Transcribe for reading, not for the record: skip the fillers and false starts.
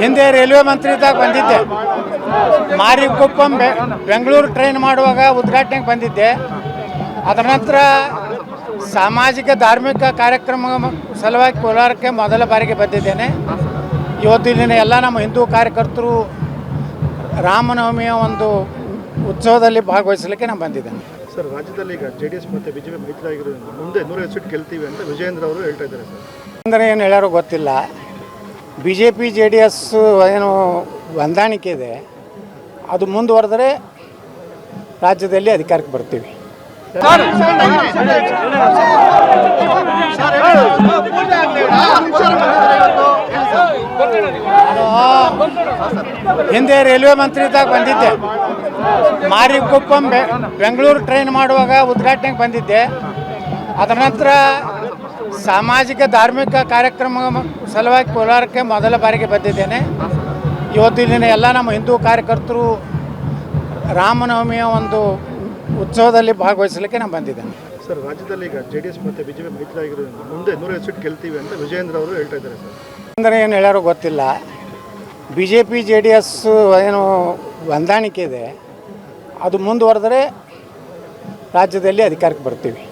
ಹಿಂದೆ ರೈಲ್ವೆ ಮಂತ್ರಿ ಇದ್ದಾಗ ಬಂದಿದ್ದೆ. ಮಾರಿಕೊಪ್ಪಂ ಬೆಂಗಳೂರು ಟ್ರೈನ್ ಮಾಡುವಾಗ ಉದ್ಘಾಟನೆಗೆ ಬಂದಿದ್ದೆ. ಅದರ ನಂತರ ಸಾಮಾಜಿಕ ಧಾರ್ಮಿಕ ಕಾರ್ಯಕ್ರಮ ಸಲುವಾಗಿ ಕೋಲಾರಕ್ಕೆ ಮೊದಲ ಬಾರಿಗೆ ಬಂದಿದ್ದೇನೆ. ಇವತ್ತು ಇಲ್ಲಿನ ಎಲ್ಲ ನಮ್ಮ ಹಿಂದೂ ಕಾರ್ಯಕರ್ತರು ರಾಮನವಮಿಯ ಒಂದು ಉತ್ಸವದಲ್ಲಿ ಭಾಗವಹಿಸಲಿಕ್ಕೆ ನಾನು ಬಂದಿದ್ದೇನೆ. ಸರ್, ರಾಜ್ಯದಲ್ಲಿ ಈಗ JDS ಮತ್ತು BJP ಮೈತ್ರಿ ಆಗಿರೋದ್ರಿಂದ ಮುಂದೆ 150 ಸೀಟ್ ಗೆಲ್ತೀವಿ ಅಂತ ವಿಜಯೇಂದ್ರ ಅವರು ಹೇಳ್ತಾ ಇದ್ದಾರೆ ಸರ್. ಅಂದರೆ ಏನು ಹೇಳ್ಯಾರೋ ಗೊತ್ತಿಲ್ಲ. BJP JDS ಏನು ಹೊಂದಾಣಿಕೆ ಇದೆ, ಅದು ಮುಂದುವರೆದರೆ ರಾಜ್ಯದಲ್ಲಿ ಅಧಿಕಾರಕ್ಕೆ ಬರ್ತೀವಿ. ಹಿಂದೆ ರೈಲ್ವೆ ಮಂತ್ರಿ ಇದ್ದಾಗ ಬಂದಿದ್ದೆ. ಮಾರಿಕೊಪ್ಪಂ ಬೆಂಗಳೂರು ಟ್ರೈನ್ ಮಾಡುವಾಗ ಉದ್ಘಾಟನೆಗೆ ಬಂದಿದ್ದೆ. ಅದರ ನಂತರ ಸಾಮಾಜಿಕ ಧಾರ್ಮಿಕ ಕಾರ್ಯಕ್ರಮ ಸಲುವಾಗಿ ಕೋಲಾರಕ್ಕೆ ಮೊದಲ ಬಾರಿಗೆ ಬಂದಿದ್ದೇನೆ. ಇವತ್ತು ಇಲ್ಲಿನ ಎಲ್ಲ ನಮ್ಮ ಹಿಂದೂ ಕಾರ್ಯಕರ್ತರು ರಾಮನವಮಿಯ ಒಂದು ಉತ್ಸವದಲ್ಲಿ ಭಾಗವಹಿಸಲಿಕ್ಕೆ ನಾನು ಬಂದಿದ್ದೇನೆ. ಸರ್, ರಾಜ್ಯದಲ್ಲಿ ಈಗ JDS ಮತ್ತು BJP ಮೈತ್ರಿ ಆಗಿರೋದ್ರಿಂದ ಮುಂದೆ 150 ಸೀಟ್ ಗೆಲ್ತೀವಿ ಅಂತ ವಿಜಯೇಂದ್ರ ಅವರು ಹೇಳ್ತಾ ಇದ್ದಾರೆ ಸರ್. ಅಂದರೆ ಏನು ಹೇಳ್ಯಾರೋ ಗೊತ್ತಿಲ್ಲ. BJP JDS ಏನು ಹೊಂದಾಣಿಕೆ ಇದೆ, ಅದು ಮುಂದುವರೆದರೆ ರಾಜ್ಯದಲ್ಲಿ ಅಧಿಕಾರಕ್ಕೆ ಬರ್ತೀವಿ.